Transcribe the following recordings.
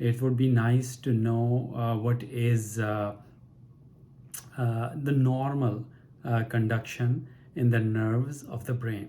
it would be nice to know what is the normal conduction in the nerves of the brain.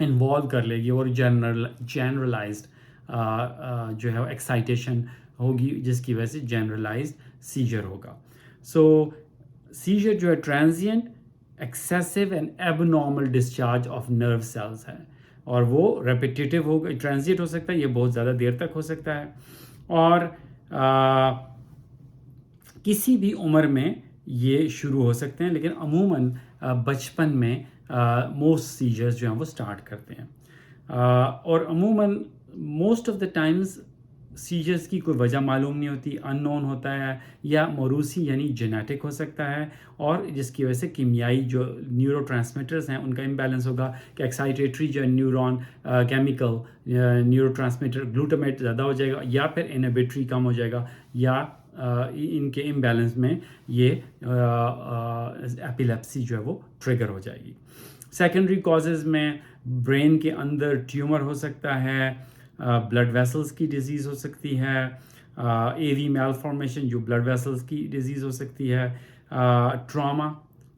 Involve کر لے گی اور generalised جو ہے excitation ہوگی جس کی وجہ سے جنرلائزڈ سیجر ہوگا. سو سیجر جو ہے transient excessive and abnormal discharge of nerve cells ہے اور وہ ریپیٹیٹیو ہوگا. ٹرانزینٹ ہو سکتا ہے, یہ بہت زیادہ دیر تک ہو سکتا ہے اور کسی بھی عمر میں یہ شروع ہو سکتے ہیں, لیکن عموماً بچپن میں موسٹ سیجرز جو ہیں وہ سٹارٹ کرتے ہیں اور عموماً موسٹ آف دا ٹائمز سیجرز کی کوئی وجہ معلوم نہیں ہوتی, ان نون ہوتا ہے یا موروثی یعنی جینیٹک ہو سکتا ہے اور جس کی وجہ سے کیمیائی جو نیورو ٹرانسمیٹرز ہیں ان کا امبیلنس ہوگا کہ ایکسائٹیٹری جو neuron chemical neuro transmitter glutamate زیادہ ہو جائے گا یا پھر انہیبیٹری کم ہو جائے گا یا ان کے امبیلنس میں یہ ایپیلیپسی جو ہے وہ ٹریگر ہو جائے گی. سیکنڈری کازز میں برین کے اندر ٹیومر ہو سکتا ہے, بلڈ ویسلز کی ڈیزیز ہو سکتی ہے, اے وی میل فارمیشن جو بلڈ ویسلز کی ڈیزیز ہو سکتی ہے, ٹراما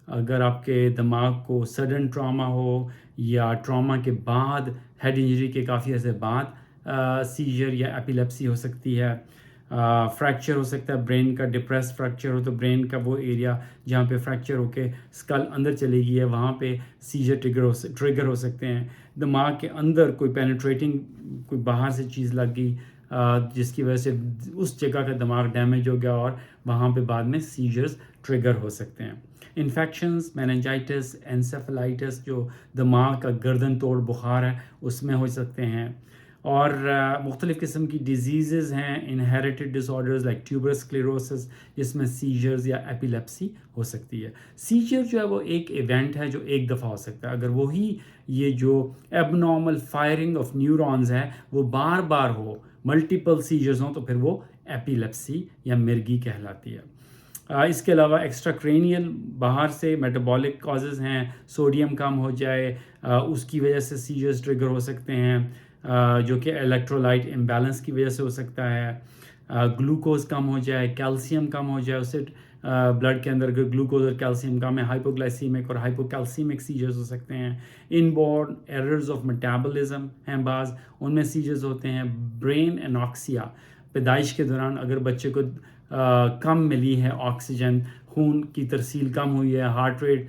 اگر آپ کے دماغ کو سڈن ٹراما ہو یا ٹراما کے بعد ہیڈ انجری کے کافی عرصے بعد سیجر یا ایپیلیپسی ہو سکتی ہے. فریکچر ہو سکتا ہے برین کا, ڈپریس فریکچر ہو تو برین کا وہ ایریا جہاں پہ فریکچر ہو کے اسکل اندر چلے گئی ہے وہاں پہ سیجر ٹریگر ہو سکتے ہیں. دماغ کے اندر کوئی پینیٹریٹنگ کوئی باہر سے چیز لگ گئی جس کی وجہ سے اس جگہ کا دماغ ڈیمیج ہو گیا اور وہاں پہ بعد میں سیجرز ٹریگر ہو سکتے ہیں. انفیکشنز, میننجائٹس, انسیفلائٹس جو دماغ کا گردن توڑ بخار ہے اس میں ہو سکتے ہیں اور مختلف قسم کی ڈیزیزز ہیں انہیریٹڈ ڈس آرڈرز لائک ٹیوبر اسکلیروسس جس میں سیجرز یا ایپیلیپسی ہو سکتی ہے. سیجر جو ہے وہ ایک ایونٹ ہے جو ایک دفعہ ہو سکتا ہے. اگر وہی یہ جو ایب نارمل فائرنگ آف نیورونز ہے وہ بار بار ہو, ملٹیپل سیجرز ہوں تو پھر وہ ایپیلیپسی یا مرگی کہلاتی ہے. اس کے علاوہ ایکسٹرا کرینیل باہر سے میٹابولک کازز ہیں, سوڈیم کم ہو جائے اس کی وجہ سے سیجرز ٹریگر ہو سکتے ہیں جو کہ الیکٹرولائٹ امبیلنس کی وجہ سے ہو سکتا ہے. گلوکوز کم ہو جائے, کیلشیم کم ہو جائے, اس سے بلڈ کے اندر اگر گلوکوز اور کیلشیم کم ہے ہائپوگلائسیمک اور ہائپوکیلسیمک سیجرز ہو سکتے ہیں. ان بورن ایررز آف میٹابولزم ہیں بعض, ان میں سیجرز ہوتے ہیں. برین اناکسیا, پیدائش کے دوران اگر بچے کو کم ملی ہے آکسیجن, خون کی ترسیل کم ہوئی ہے, ہارٹ ریٹ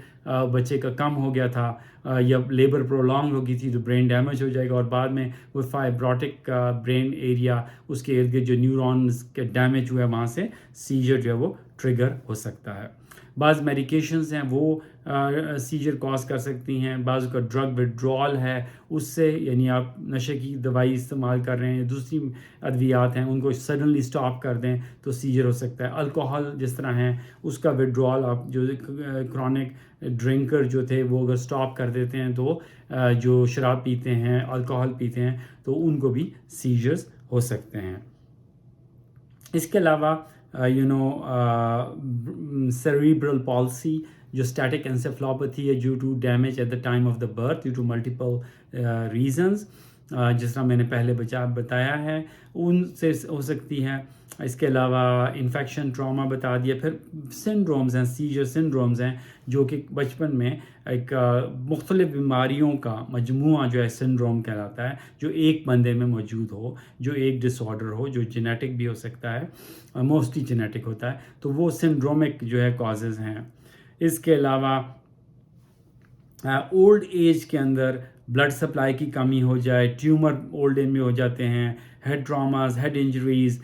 بچے کا کم ہو گیا تھا یا لیبر پرولونگ ہو گئی تھی تو برین ڈیمیج ہو جائے گا اور بعد میں وہ فائبروٹک برین ایریا اس کے ارد گرد جو نیورونز کے ڈیمیج ہوا ہے وہاں سے سیجر جو ہے وہ ٹریگر ہو سکتا ہے. بعض میڈیکیشنز ہیں وہ سیجر کاز کر سکتی ہیں. بعض کا ڈرگ وڈرول ہے اس سے, یعنی آپ نشے کی دوائی استعمال کر رہے ہیں, دوسری ادویات ہیں ان کو سڈنلی اسٹاپ کر دیں تو سیجر ہو سکتا ہے. الکوہل جس طرح ہیں اس کا وڈرول, آپ جو کرونک ڈرنکر جو تھے وہ اگر اسٹاپ کر دیتے ہیں تو جو شراب پیتے ہیں الکوہل پیتے ہیں تو ان کو بھی سیجرز ہو سکتے ہیں. اس کے علاوہ cerebral palsy جو اسٹیٹک انسیفلوپیتھی ہے due to damage at the time of the birth due to multiple reasons جس طرح میں نے پہلے بتایا ہے ان سے ہو سکتی ہے. اس کے علاوہ انفیکشن ٹراما بتا دیا. پھر سنڈرومز ہیں, سیجر سنڈرومز ہیں جو کہ بچپن میں ایک مختلف بیماریوں کا مجموعہ جو ہے سنڈروم کہلاتا ہے جو ایک بندے میں موجود ہو, جو ایک ڈس آرڈر ہو, جو جینیٹک بھی ہو سکتا ہے, موسٹلی جینیٹک ہوتا ہے, تو وہ سنڈرومک جو ہے کازز ہیں. اس کے علاوہ اولڈ ایج کے اندر بلڈ سپلائی کی کمی ہو جائے, ٹیومر اولڈ ایج میں ہو جاتے ہیں, head traumas, head injuries,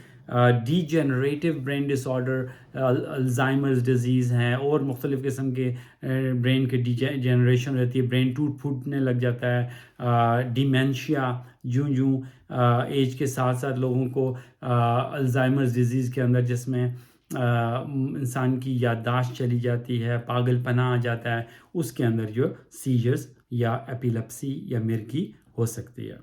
degenerative brain disorder, Alzheimer's disease ہیں اور مختلف قسم کے برین کے ڈی جنریشن رہتی ہے, برین پھوٹنے لگ جاتا ہے, ڈیمینشیا جوں ایج کے ساتھ ساتھ لوگوں کو الزائمرز ڈیزیز کے اندر جس میں انسان کی یادداشت چلی جاتی ہے, پاگل پنا آ جاتا ہے, اس کے اندر جو سیجرز یا ایپیلیپسی یا مرگی ہو سکتی ہے.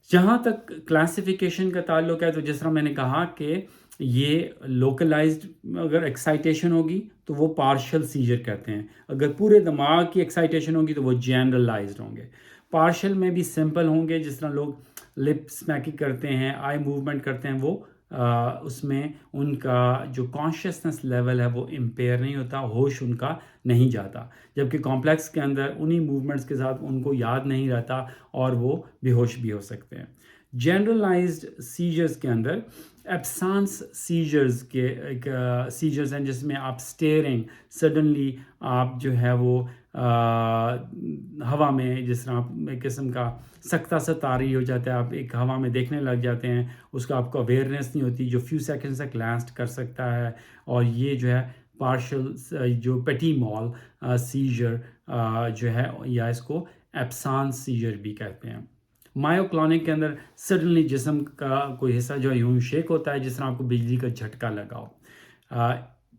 جہاں تک کلاسیفیکیشن کا تعلق ہے تو جس طرح میں نے کہا کہ یہ لوکلائزڈ اگر ایکسائٹیشن ہوگی تو وہ پارشل سیجر کہتے ہیں, اگر پورے دماغ کی ایکسائٹیشن ہوگی تو وہ جنرلائزڈ ہوں گے. پارشل میں بھی سمپل ہوں گے, جس طرح لوگ لپ اسمیکنگ کرتے ہیں, آئی موومنٹ کرتے ہیں, وہ اس میں ان کا جو کانشیسنس لیول ہے وہ امپیئر نہیں ہوتا، ہوش ان کا نہیں جاتا، جبکہ کمپلیکس کے اندر انہی موومنٹس کے ساتھ ان کو یاد نہیں رہتا اور وہ بے ہوش بھی ہو سکتے ہیں۔ جنرلائزڈ سیجرز کے اندر ایبسانس سیجرز کے ایک سیجرز ہیں جس میں آپ سٹیئرنگ، سڈنلی آپ جو ہے وہ ہوا میں جس طرح ایک قسم کا سکتہ سا طاری ہو جاتا ہے، آپ ایک ہوا میں دیکھنے لگ جاتے ہیں، اس کا آپ کو اویئرنیس نہیں ہوتی، جو فیو سیکنڈز تک لاسٹ کر سکتا ہے، اور یہ جو ہے پارشل جو پیٹی مال سیجر جو ہے، یا اس کو ایبسانس سیجر بھی کہتے ہیں۔ مایوکلونک کے اندر سڈنلی جسم کا کوئی حصہ جو ہے یوں شیک ہوتا ہے جس طرح آپ کو بجلی کا جھٹکا لگا ہو۔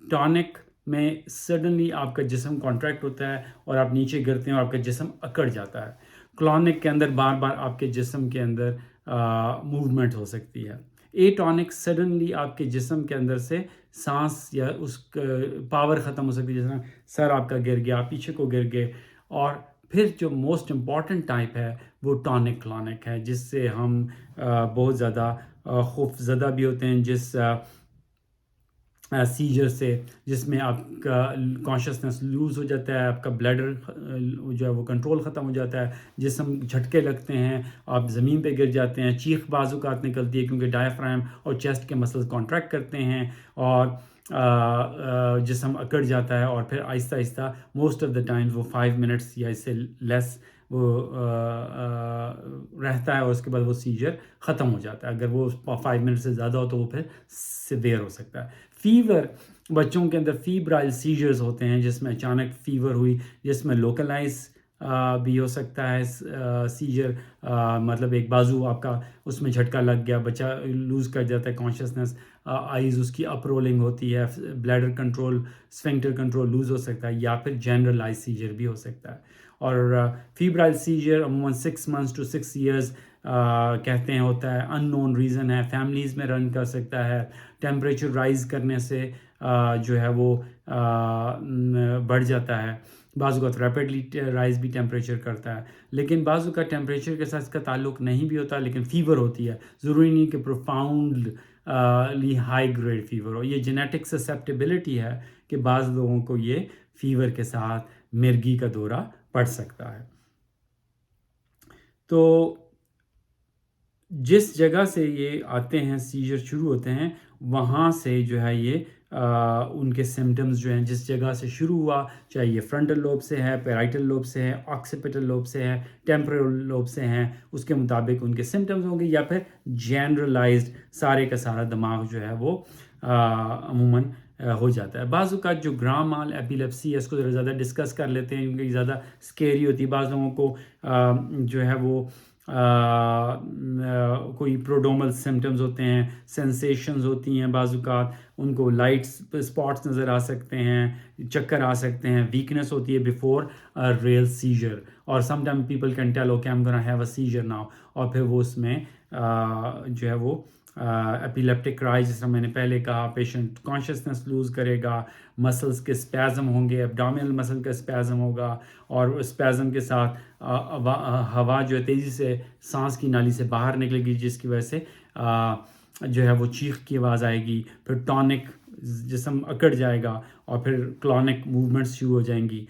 ٹونک میں سڈنلی آپ کا جسم کانٹریکٹ ہوتا ہے اور آپ نیچے گرتے ہیں اور آپ کا جسم اکڑ جاتا ہے۔ کلونک کے اندر بار بار آپ کے جسم کے اندر موومنٹ ہو سکتی ہے۔ اے ٹونک سڈنلی آپ کے جسم کے اندر سے سانس یا اس پاور ختم ہو سکتی ہے، جس طرح سر آپ کا گر گیا، پیچھے کو گر گئے۔ اور پھر جو موسٹ امپورٹنٹ ٹائپ ہے وہ ٹونک کلونک ہے، جس سے ہم بہت زیادہ خوف زدہ بھی ہوتے ہیں، جس سیجر سے، جس میں آپ کا کانشیسنس لوز ہو جاتا ہے، آپ کا بلیڈر جو ہے وہ کنٹرول ختم ہو جاتا ہے، جسم جھٹکے لگتے ہیں، آپ زمین پہ گر جاتے ہیں، چیخ بعض اوقات نکلتی ہے کیونکہ ڈائفرام اور چیسٹ کے مسلز کانٹریکٹ کرتے ہیں اور جسم اکڑ جاتا ہے، اور پھر آہستہ آہستہ موسٹ آف دا ٹائمز وہ 5 منٹس یا اس سے لیس وہ رہتا ہے، اور اس کے بعد وہ سیجر ختم ہو جاتا ہے۔ اگر وہ 5 منٹ سے زیادہ ہو تو وہ پھر سیویئر ہو سکتا ہے۔ فیور، بچوں کے اندر فیبرائل سیجرز ہوتے ہیں جس میں اچانک فیور ہوئی، جس میں لوکلائز بھی ہو سکتا ہے سیجر، مطلب ایک بازو آپ کا اس میں جھٹکا لگ گیا، بچہ لوز کر جاتا ہے کانشیسنس، آئیز اس کی اپ رولنگ ہوتی ہے، بلیڈر کنٹرول، اسفنکٹر کنٹرول لوز ہو سکتا ہے، یا پھر جنرلائز سیجر بھی ہو سکتا ہے۔ اور فیبرائل سیجر عموماً 6 months to 6 years کہتے ہیں ہوتا ہے، ان نون ریزن ہے، فیملیز میں رن کر سکتا ہے، ٹیمپریچر رائز کرنے سے جو ہے وہ بڑھ جاتا ہے، بعض اوقات ریپڈلی رائز بھی ٹیمپریچر کرتا ہے، لیکن بعض اوقات ٹیمپریچر کے ساتھ اس کا تعلق نہیں بھی ہوتا، لیکن فیور ہوتی ہے، ضروری نہیں کہ پروفاؤنڈلی ہائی گریڈ فیور ہو۔ یہ جینیٹک سسیپٹیبلٹی ہے کہ بعض لوگوں کو یہ فیور کے ساتھ مرگی کا دورہ پڑ سکتا ہے۔ تو جس جگہ سے یہ آتے ہیں، سیجر شروع ہوتے ہیں، وہاں سے جو ہے یہ ان کے سمٹمز جو ہیں جس جگہ سے شروع ہوا، چاہے یہ فرنٹل لوب سے ہے، پیرائٹل لوب سے ہے، آکسیپیٹل لوب سے ہے، ٹیمپورل لوب سے ہیں، اس کے مطابق ان کے سمٹمز ہوں گے، یا پھر جنرلائزڈ سارے کا سارا دماغ جو ہے وہ عموماً ہو جاتا ہے۔ بعض اوقات جو گرام مال ایپیلیپسی ہے، اس کو زیادہ ڈسکس کر لیتے ہیں کیونکہ زیادہ اسکیری ہوتی ہے۔ بعض لوگوں کو جو ہے وہ کوئی پروڈومل سمٹمز ہوتے ہیں، سینسیشنز ہوتی ہیں، بعض اوقات ان کو لائٹس اسپاٹس نظر آ سکتے ہیں، چکر آ سکتے ہیں، ویکنس ہوتی ہے بیفور ریئل سیجر، اور some time people can tell okay I am gonna have a seizure now, اور پھر وہ اس میں جو ہے وہ ایپیلیپٹک کرائز، جس طرح میں نے پہلے کہا، پیشنٹ کانشیسنس لوز کرے گا، مسلز کے اسپیزم ہوں گے، ایبڈومینل مسل کا اسپیزم ہوگا، اور اسپیزم کے ساتھ ہوا جو ہے تیزی سے سانس کی نالی سے باہر نکلے گی، جس کی وجہ سے جو ہے وہ چیخ کی آواز آئے گی، پھر ٹونک جسم اکڑ جائے گا، اور پھر کلونک موومنٹس شروع ہو جائیں گی۔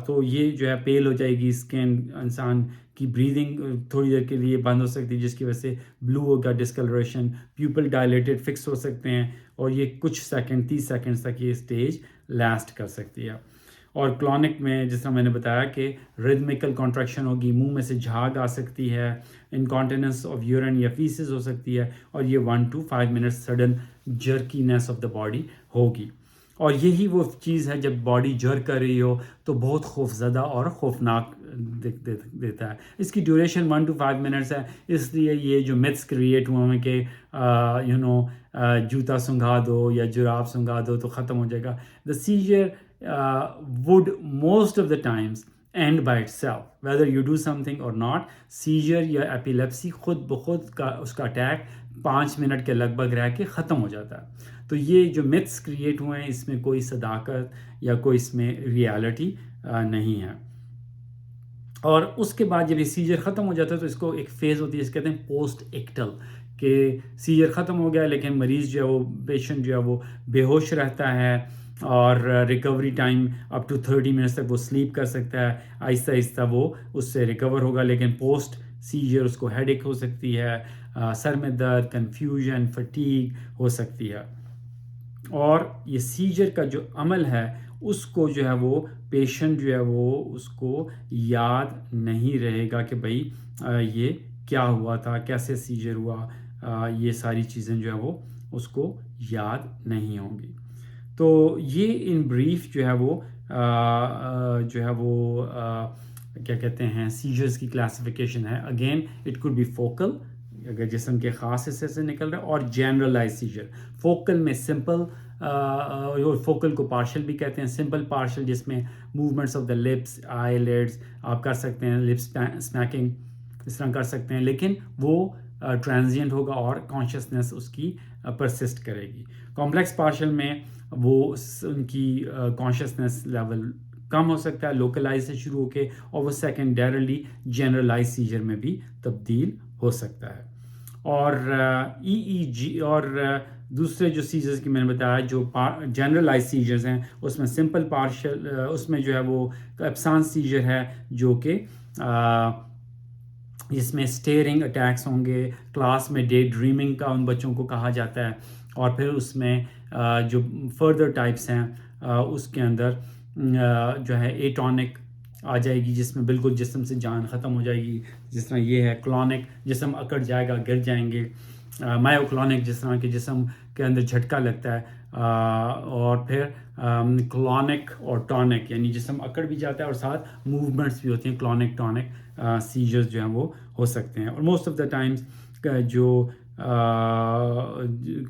تو یہ جو ہے پیل ہو جائے گی اسکن، انسان کی بریدنگ تھوڑی دیر کے لیے بند ہو سکتی ہے، جس کی وجہ سے بلو ہوگا، ڈسکلریشن، پیپل ڈائلیٹڈ فکس ہو سکتے ہیں، اور یہ کچھ سیکنڈ 30 سیکنڈز تک یہ اسٹیج لاسٹ کر سکتی ہے۔ اور کلونک میں جس طرح میں نے بتایا کہ ریدمیکل کانٹریکشن ہوگی، منہ میں سے جھاگ آ سکتی ہے، انکانٹیننس آف یورین یا فیسز ہو سکتی ہے، اور یہ 1 to 5 minutes sudden jerkiness of the body ہوگی۔ اور یہی وہ چیز ہے جب باڈی جر کر رہی ہو تو بہت خوف زدہ اور خوفناک دیتا ہے۔ اس کی ڈیوریشن 1 to 5 منٹس ہے، اس لیے یہ جو میتھس کریٹ ہوا ہے کہ جوتا سنگھا دو یا جراب سنگھا دو تو ختم ہو جائے گا۔ دا seizure would most of the times end by itself whether you do something or not۔ Seizure یا ایپیلیپسی خود بخود کا اس کا اٹیک 5 منٹ کے لگ بھگ رہ کے ختم ہو جاتا ہے۔ تو یہ جو متس کریٹ ہوئے ہیں اس میں کوئی صداقت یا کوئی اس میں ریالٹی نہیں ہے۔ اور اس کے بعد جب یہ سیجر ختم ہو جاتا ہے تو اس کو ایک فیز ہوتی ہے، اس کہتے ہیں پوسٹ ایکٹل، کہ سیجر ختم ہو گیا لیکن مریض جو ہے وہ پیشنٹ جو ہے وہ بے ہوش رہتا ہے، اور recovery time up to 30 minutes تک وہ سلیپ کر سکتا ہے، آہستہ آہستہ وہ اس سے ریکور ہوگا. لیکن پوسٹ سیجر اس کو ہیڈ ایک ہو سکتی ہے، سر میں درد، کنفیوژن، فٹیگ ہو سکتی ہے. اور یہ سیجر کا جو عمل ہے اس کو جو ہے وہ پیشنٹ جو ہے وہ اس کو یاد نہیں رہے گا کہ بھائی یہ کیا ہوا تھا، کیسے سیجر ہوا، یہ ساری چیزیں جو ہے وہ اس کو یاد نہیں ہوں گی. تو یہ ان بریف جو ہے وہ کیا کہتے ہیں سیجرز کی کلاسیفیکیشن ہے. Again it could be focal, اگر جسم کے خاص حصے سے نکل رہا ہے، اور جنرلائز سیجر. فوکل میں سمپل، فوکل کو پارشل بھی کہتے ہیں، سمپل پارشل جس میں movements of the lips, I leads آپ کر سکتے ہیں، لپس اسمیکنگ اس طرح کر سکتے ہیں، لیکن وہ ٹرانزینٹ ہوگا اور کانشیسنیس اس کی پرسسٹ کرے گی. کمپلیکس پارشل میں وہ ان کی کانشیسنیس لیول کم ہو سکتا ہے، لوکلائز سے شروع ہو کے، اور وہ سیکنڈریلی جنرلائز سیجر میں بھی تبدیل ہو سکتا ہے. اور EEG اور دوسرے جو سیجرز کی میں نے بتایا جو جنرلائز سیجرز ہیں اس میں سمپل پارشل، اس میں جو ہے وہ ابسانس سیجر ہے جو کہ جس میں اسٹیئرنگ اٹیکس ہوں گے، کلاس میں ڈے ڈریمنگ کا ان بچوں کو کہا جاتا ہے. اور پھر اس میں جو فردر ٹائپس ہیں اس کے اندر جو ہے ایٹونک آ جائے گی جس میں بالکل جسم سے جان ختم ہو جائے گی، جس طرح یہ ہے. کلونک جسم اکڑ جائے گا، گر جائیں گے. مایو کلونک جس طرح کہ جسم کے اندر جھٹکا لگتا ہے. اور پھر کلونک اور ٹونک یعنی جسم اکڑ بھی جاتا ہے اور ساتھ موومنٹس بھی ہوتی ہیں. کلونک ٹونک سیجرز جو ہیں وہ ہو سکتے ہیں. اور موسٹ آف دا ٹائمز جو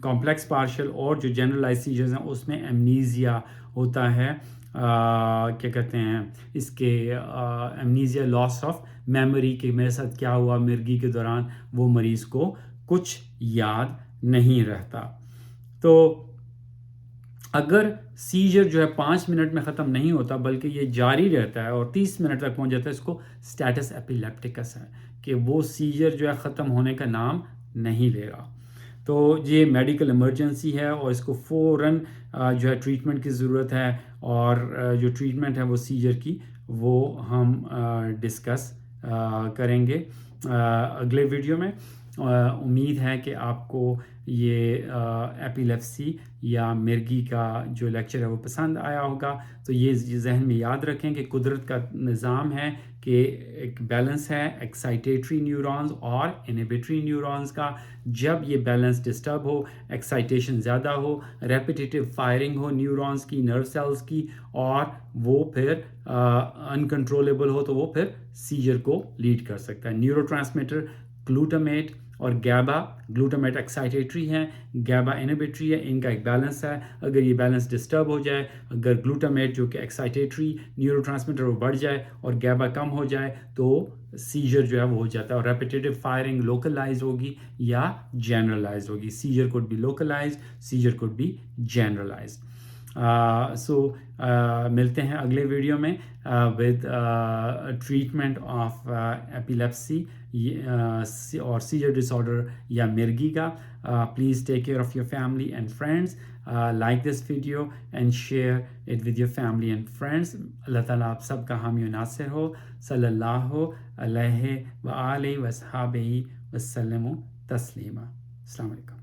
کمپلیکس پارشل اور جو جنرلائز سیجرز ہیں اس میں ایمنیزیا ہوتا ہے. کیا کہتے ہیں اس کے ایمنیزیا، لاس آف میموری، کہ میرے ساتھ کیا ہوا مرگی کے دوران، وہ مریض کو کچھ یاد نہیں رہتا. تو اگر سیجر جو ہے 5 منٹ میں ختم نہیں ہوتا بلکہ یہ جاری رہتا ہے اور 30 منٹ تک پہنچ جاتا ہے، اس کو اسٹیٹس ایپیلیپٹکس ہے، کہ وہ سیجر جو ہے ختم ہونے کا نام نہیں لے رہا. تو یہ میڈیکل ایمرجنسی ہے اور اس کو فوراً جو ہے ٹریٹمنٹ کی ضرورت ہے. اور جو ٹریٹمنٹ ہے وہ سیجر کی وہ ہم ڈسکس کریں گے اگلے ویڈیو میں. امید ہے کہ آپ کو یہ ایپیلیپسی یا مرگی کا جو لیکچر ہے وہ پسند آیا ہوگا. تو یہ ذہن میں یاد رکھیں کہ قدرت کا نظام ہے کہ ایک بیلنس ہے ایکسائٹیٹری نیورونز اور انہیبیٹری نیورونز کا. جب یہ بیلنس ڈسٹرب ہو، ایکسائٹیشن زیادہ ہو، ریپیٹیٹیو فائرنگ ہو نیورونز کی، نرو سیلز کی، اور وہ پھر انکنٹرولیبل ہو تو وہ پھر سیجر کو لیڈ کر سکتا ہے. نیورو ٹرانسمیٹر گلوٹامیٹ اور گیبا، گلوٹامیٹ ایکسائٹیٹری ہے، گیبا انہیبیٹری ہے، ان کا ایک بیلنس ہے. اگر یہ بیلنس ڈسٹرب ہو جائے، اگر گلوٹامیٹ جو کہ ایکسائٹیٹری نیورو ٹرانسمیٹر وہ بڑھ جائے اور گیبا کم ہو جائے تو سیجر جو ہے وہ ہو جاتا ہے. اور ریپیٹیٹیو فائرنگ لوکلائز ہوگی یا جنرلائز ہوگی. Seizure could be localise, seizure could be generalise. ملتے ہیں اگلے ویڈیو میں ود ٹریٹمنٹ آف ایپیلیپسی اور سیجر ڈس آرڈر یا مرگی کا. Please take care of your family and friends. Like this video and share it with your family and friends. اللہ تعالیٰ آپ سب کا حامی و ناصر ہو. صلی اللہ علیہ وآلہ وصحبہ وسلم تسلیما. السلام علیکم.